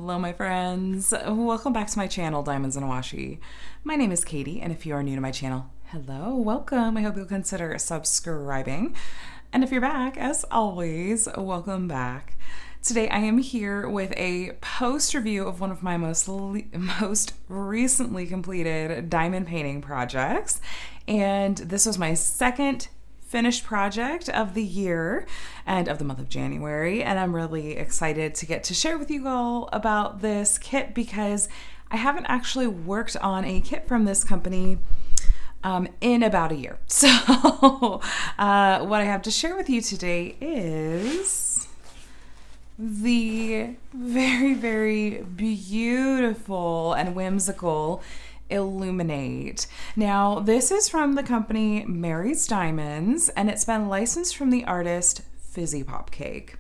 Hello my friends, welcome back to my channel, Diamonds and Washi. My name is Katie, and if you are new to my channel, hello, welcome. I hope you'll consider subscribing. And if you're back, as always, welcome back. Today I am here with a post review of one of my most recently completed diamond painting projects. And this was my second finished project of the year and of the month of January, and I'm really excited to get to share with you all about this kit because I haven't actually worked on a kit from this company in about a year. So what I have to share with you today is the very, very beautiful and whimsical Illuminate. Now, this is from the company Mary's Diamonds, and it's been licensed from the artist FizzyPopCake.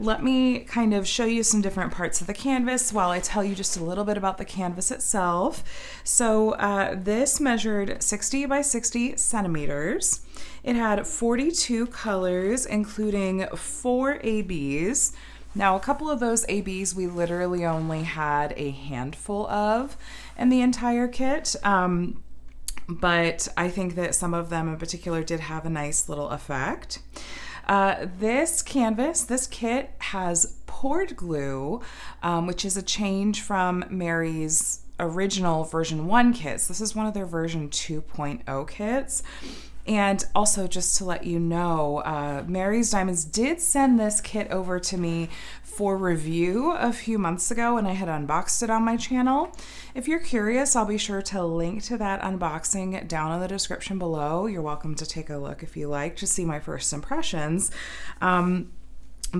Let me kind of show you some different parts of the canvas while I tell you just a little bit about the canvas itself. So this measured 60 by 60 centimeters. It had 42 colors, including 4 ABs. Now, a couple of those ABs we literally only had a handful of in the entire kit, but I think that some of them in particular did have a nice little effect. This kit has poured glue, which is a change from Mary's original version 1 kits. This is one of their version 2.0 kits. And also, just to let you know, Mary's Diamonds did send this kit over to me for review a few months ago, and I had unboxed it on my channel. If you're curious, I'll be sure to link to that unboxing down in the description below. You're welcome to take a look if you like to see my first impressions. But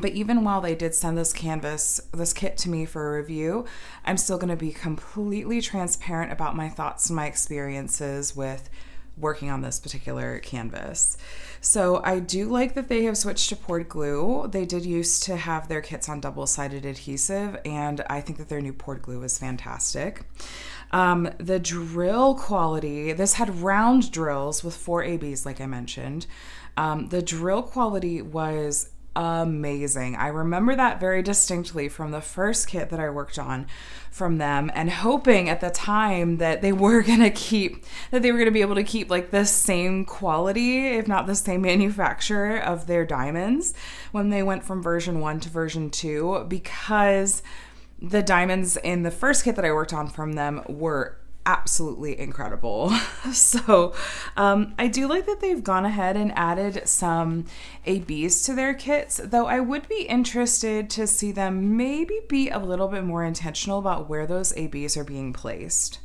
even while they did send this kit to me for a review, I'm still going to be completely transparent about my thoughts and my experiences with working on this particular canvas. So I do like that they have switched to poured glue. They did used to have their kits on double-sided adhesive, and I think that their new poured glue is fantastic. The drill quality, this had round drills with 4 ABs like I mentioned. The drill quality was amazing. I remember that very distinctly from the first kit that I worked on from them, and hoping at the time that they were going to be able to keep like the same quality, if not the same manufacturer of their diamonds when they went from version 1 to version 2, because the diamonds in the first kit that I worked on from them were absolutely incredible. So I do like that they've gone ahead and added some ABs to their kits, though I would be interested to see them maybe be a little bit more intentional about where those ABs are being placed.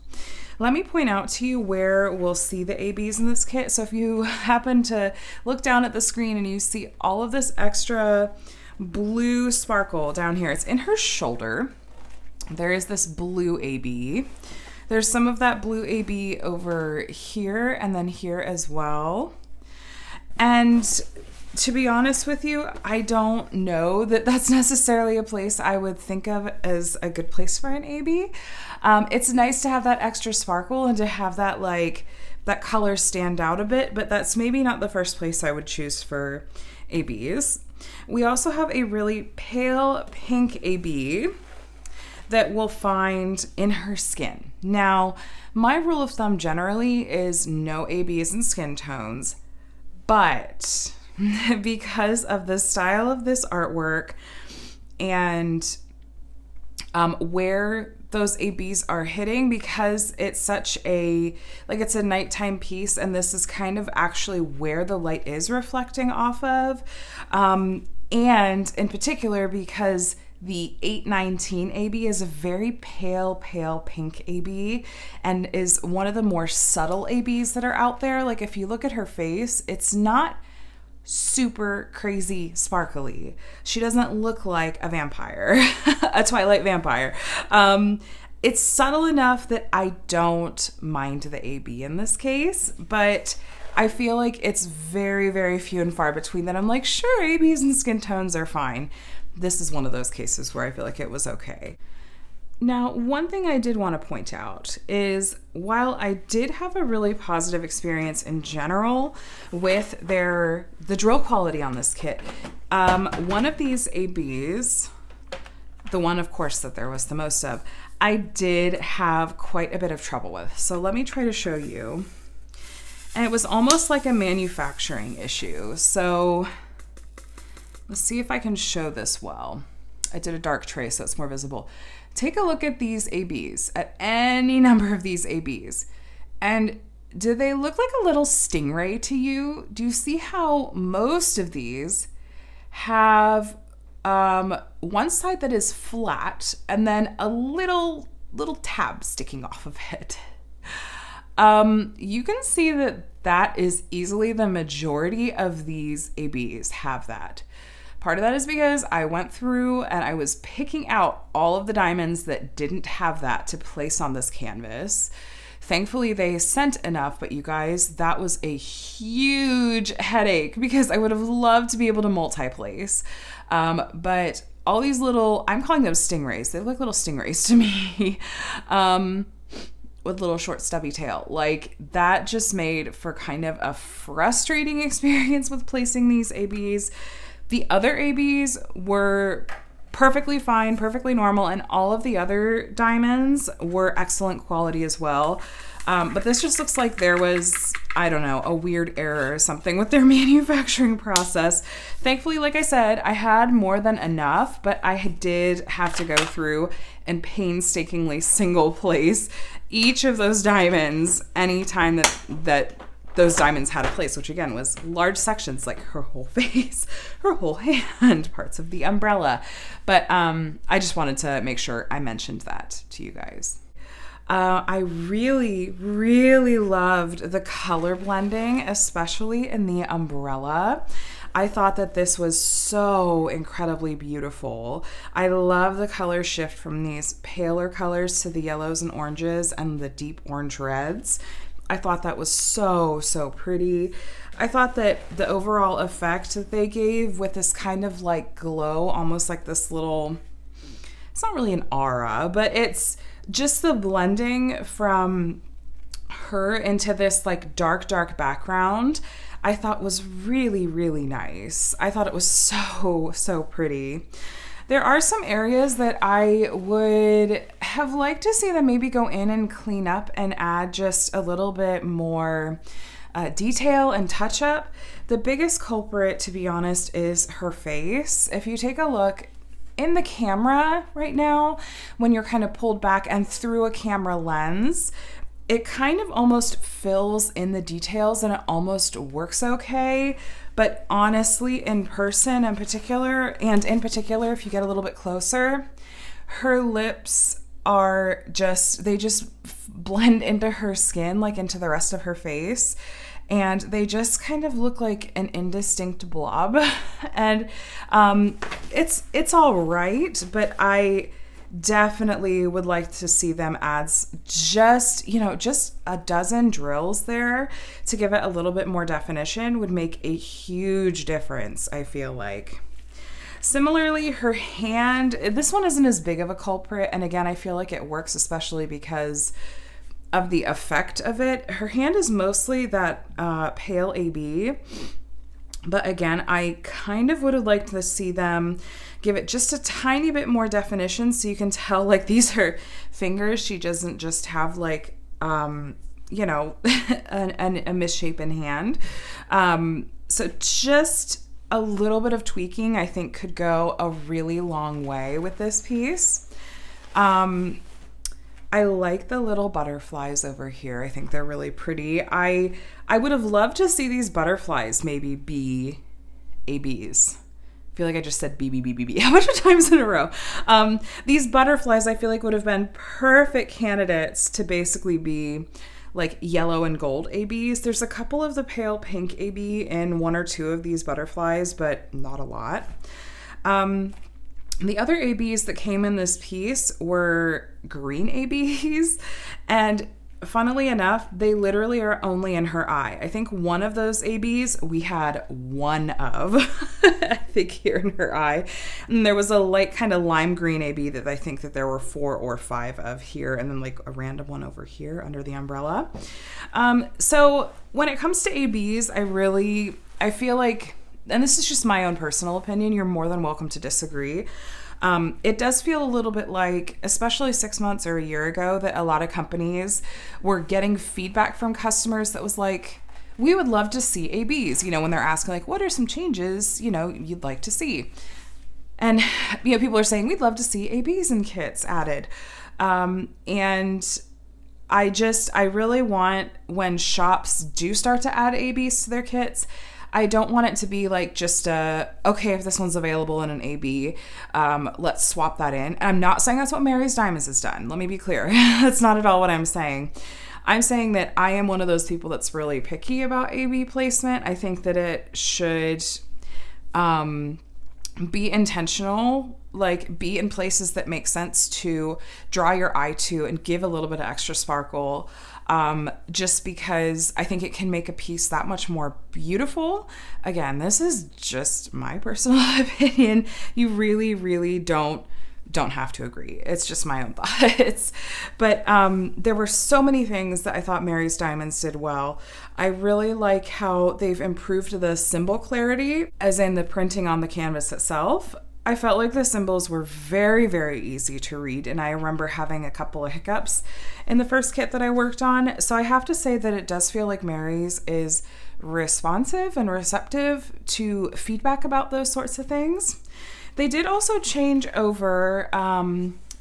Let me point out to you where we'll see the ABs in this kit. So if you happen to look down at the screen and you see all of this extra blue sparkle down here, it's in her shoulder. There is this blue AB. There's some of that blue AB over here and then here as well. And to be honest with you, I don't know that that's necessarily a place I would think of as a good place for an AB. It's nice to have that extra sparkle and to have that that color stand out a bit, but that's maybe not the first place I would choose for ABs. We also have a really pale pink AB that we'll find in her skin. Now, my rule of thumb generally is no ABs in skin tones, but because of the style of this artwork and where those ABs are hitting, because it's such it's a nighttime piece, and this is kind of actually where the light is reflecting off of, and in particular because the 819 AB is a very pale pink AB and is one of the more subtle ABs that are out there. Like if you look at her face, it's not super crazy sparkly. She doesn't look like a vampire, a Twilight vampire. It's subtle enough that I don't mind the AB in this case, but I feel like it's very, very few and far between that I'm like, sure, ABs and skin tones are fine. This is one of those cases where I feel like it was okay. Now, one thing I did want to point out is while I did have a really positive experience in general with the drill quality on this kit, one of these ABs the one, of course, that there was the most of, I did have quite a bit of trouble with. So let me try to show you. And it was almost like a manufacturing issue. So let's see if I can show this well. I did a dark trace so it's more visible. Take a look at these ABs, at any number of these ABs. And do they look like a little stingray to you? Do you see how most of these have one side that is flat and then a little tab sticking off of it? You can see that is easily the majority of these ABs have that. Part of that is because I went through and I was picking out all of the diamonds that didn't have that to place on this canvas. Thankfully, they sent enough, but you guys, that was a huge headache because I would have loved to be able to multi-place. But all these little, I'm calling them stingrays. They look little stingrays to me. With little short stubby tail. Like, that just made for kind of a frustrating experience with placing these ABs. The other ABs were perfectly fine, perfectly normal, and all of the other diamonds were excellent quality as well. But this just looks like there was, I don't know, a weird error or something with their manufacturing process. Thankfully, like I said, I had more than enough, but I did have to go through and painstakingly single place each of those diamonds anytime that those diamonds had a place, which again was large sections, like her whole face, her whole hand, parts of the umbrella. But I just wanted to make sure I mentioned that to you guys. I really, really loved the color blending, especially in the umbrella. I thought that this was so incredibly beautiful. I love the color shift from these paler colors to the yellows and oranges and the deep orange reds. I thought that was so, so pretty. I thought that the overall effect that they gave with this kind of like glow, almost like this little, it's not really an aura, but it's just the blending from her into this like dark background, I thought was really, really nice. I thought it was so, so pretty. There are some areas that I would have liked to see them maybe go in and clean up and add just a little bit more detail and touch up. The biggest culprit, to be honest, is her face. If you take a look in the camera right now, when you're kind of pulled back and through a camera lens, it kind of almost fills in the details and it almost works okay. But honestly, in person in particular, if you get a little bit closer, her lips are they just blend into her skin, like into the rest of her face. And they just kind of look like an indistinct blob. And it's all right, but I definitely would like to see them add just a dozen drills there to give it a little bit more definition would make a huge difference, I feel like. Similarly, her hand, this one isn't as big of a culprit, and again, I feel like it works especially because of the effect of it. Her hand is mostly that pale AB, but again, I kind of would have liked to see them give it just a tiny bit more definition so you can tell like these are fingers. She doesn't just have like, a misshapen hand. So just a little bit of tweaking I think could go a really long way with this piece. I like the little butterflies over here. I think they're really pretty. I would have loved to see these butterflies maybe be ABs. I feel like I just said B a bunch of times in a row. These butterflies I feel like would have been perfect candidates to basically be like yellow and gold ABs. There's a couple of the pale pink AB in one or two of these butterflies, but not a lot. The other ABs that came in this piece were green ABs, and funnily enough, they literally are only in her eye. I think one of those ABs we had one of, I think here in her eye. And there was a light kind of lime green AB that I think that there were 4 or 5 of here, and then like a random one over here under the umbrella. So when it comes to ABs, I feel like, and this is just my own personal opinion, you're more than welcome to disagree. It does feel a little bit like, especially 6 months or a year ago, that a lot of companies were getting feedback from customers that was like, we would love to see ABs, when they're asking like, what are some changes, you'd like to see? And, people are saying, we'd love to see ABs and kits added. And I really want, when shops do start to add ABs to their kits, I don't want it to be like just okay, if this one's available in an AB, let's swap that in. And I'm not saying that's what Mary's Diamonds has done. Let me be clear. That's not at all what I'm saying. I'm saying that I am one of those people that's really picky about AB placement. I think that it should be intentional, like be in places that make sense to draw your eye to and give a little bit of extra sparkle, just because I think it can make a piece that much more beautiful. Again, this is just my personal opinion. You really, really don't have to agree. It's just my own thoughts. But there were so many things that I thought Mary's Diamonds did well. I really like how they've improved the symbol clarity, as in the printing on the canvas itself. I felt like the symbols were very, very easy to read, and I remember having a couple of hiccups in the first kit that I worked on. So I have to say that it does feel like Mary's is responsive and receptive to feedback about those sorts of things. They did also change over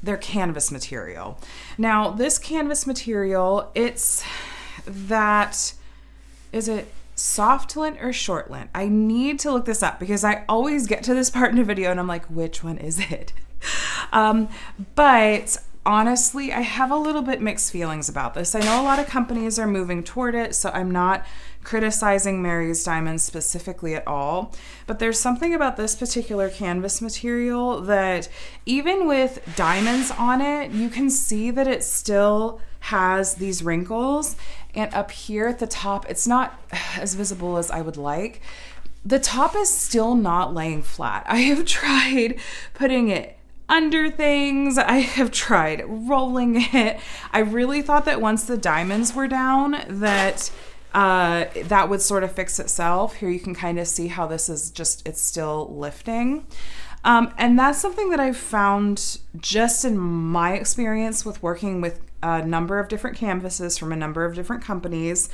their canvas material. Now, this canvas material, is it soft lint or short lint? I need to look this up because I always get to this part in a video and I'm like, which one is it? But honestly, I have a little bit mixed feelings about this. I know a lot of companies are moving toward it, so I'm not criticizing Mary's Diamonds specifically at all, but there's something about this particular canvas material that even with diamonds on it, you can see that it still has these wrinkles, and up here at the top, it's not as visible as I would like. The top is still not laying flat. I have tried putting it under things. I have tried rolling it. I really thought that once the diamonds were down that that would sort of fix itself. Here you can kind of see how this is just, it's still lifting. And that's something that I've found just in my experience with working with a number of different canvases from a number of different companies,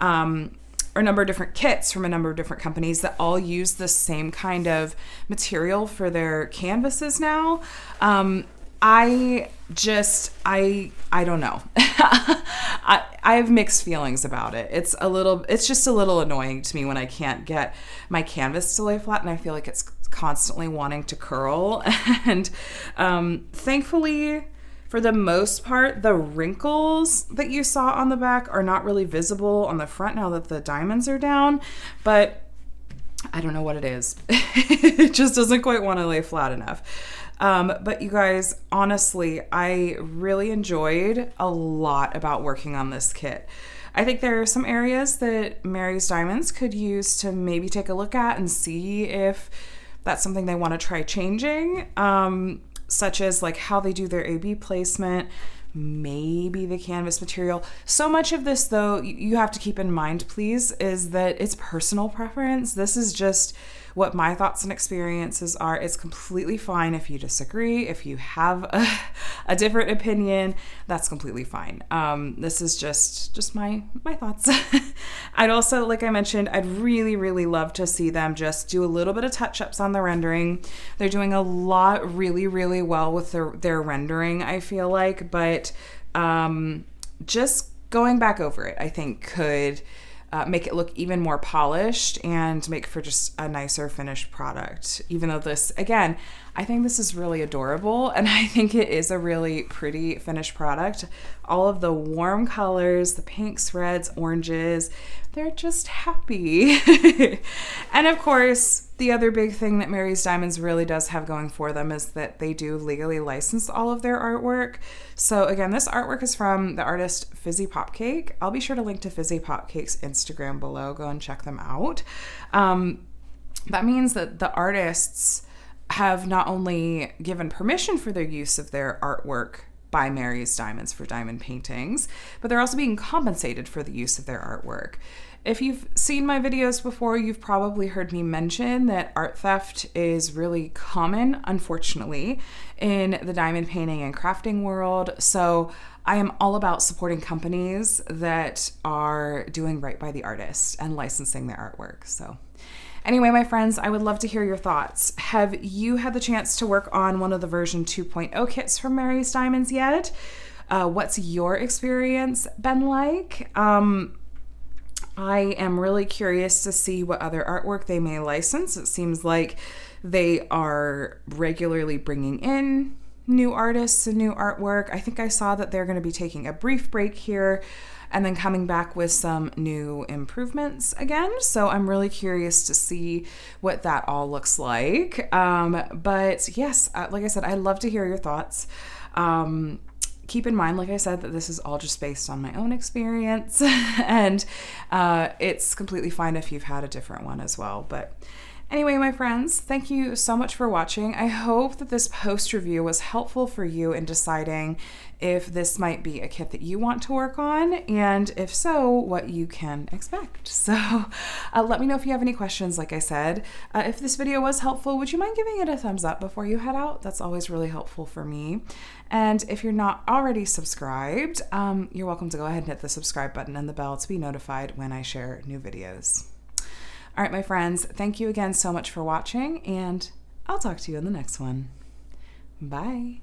or a number of different kits from a number of different companies that all use the same kind of material for their canvases now. I don't know. I have mixed feelings about it. It's just a little annoying to me when I can't get my canvas to lay flat and I feel like it's constantly wanting to curl. And thankfully, for the most part, the wrinkles that you saw on the back are not really visible on the front now that the diamonds are down, but I don't know what it is. It just doesn't quite want to lay flat enough. But you guys, honestly, I really enjoyed a lot about working on this kit. I think there are some areas that Mary's Diamonds could use to maybe take a look at and see if that's something they want to try changing, such as like how they do their AB placement, maybe the canvas material. So much of this, though, you have to keep in mind, please, is that it's personal preference. This is just what my thoughts and experiences are. It's completely fine if you disagree. If you have a different opinion, that's completely fine. This is just my thoughts. I'd also, like I mentioned, I'd really, really love to see them just do a little bit of touch-ups on the rendering. They're doing a lot really, really well with their rendering, I feel like, but just going back over it, I think could make it look even more polished and make for just a nicer finished product. Even though this, again, I think this is really adorable and I think it is a really pretty finished product. All of the warm colors, the pinks, reds, oranges, they're just happy. And of course, the other big thing that Mary's Diamonds really does have going for them is that they do legally license all of their artwork. So again, this artwork is from the artist FizzyPopCake. I'll be sure to link to FizzyPopCake's Instagram below. Go and check them out. That means that the artists have not only given permission for their use of their artwork by Mary's Diamonds for diamond paintings, but they're also being compensated for the use of their artwork. If you've seen my videos before, you've probably heard me mention that art theft is really common, unfortunately, in the diamond painting and crafting world. So I am all about supporting companies that are doing right by the artist and licensing their artwork. So anyway, my friends, I would love to hear your thoughts. Have you had the chance to work on one of the version 2.0 kits from Mary's Diamonds yet? What's your experience been like? I am really curious to see what other artwork they may license. It seems like they are regularly bringing in new artists and new artwork. I think I saw that they're going to be taking a brief break here and then coming back with some new improvements again. So I'm really curious to see what that all looks like. But yes, like I said, I'd love to hear your thoughts. Keep in mind, like I said, that this is all just based on my own experience, and it's completely fine if you've had a different one as well. But anyway, my friends, thank you so much for watching. I hope that this post review was helpful for you in deciding if this might be a kit that you want to work on, and if so, what you can expect. So let me know if you have any questions. Like I said, if this video was helpful, would you mind giving it a thumbs up before you head out? That's always really helpful for me. And if you're not already subscribed, you're welcome to go ahead and hit the subscribe button and the bell to be notified when I share new videos. All right, my friends, thank you again so much for watching, and I'll talk to you in the next one. Bye.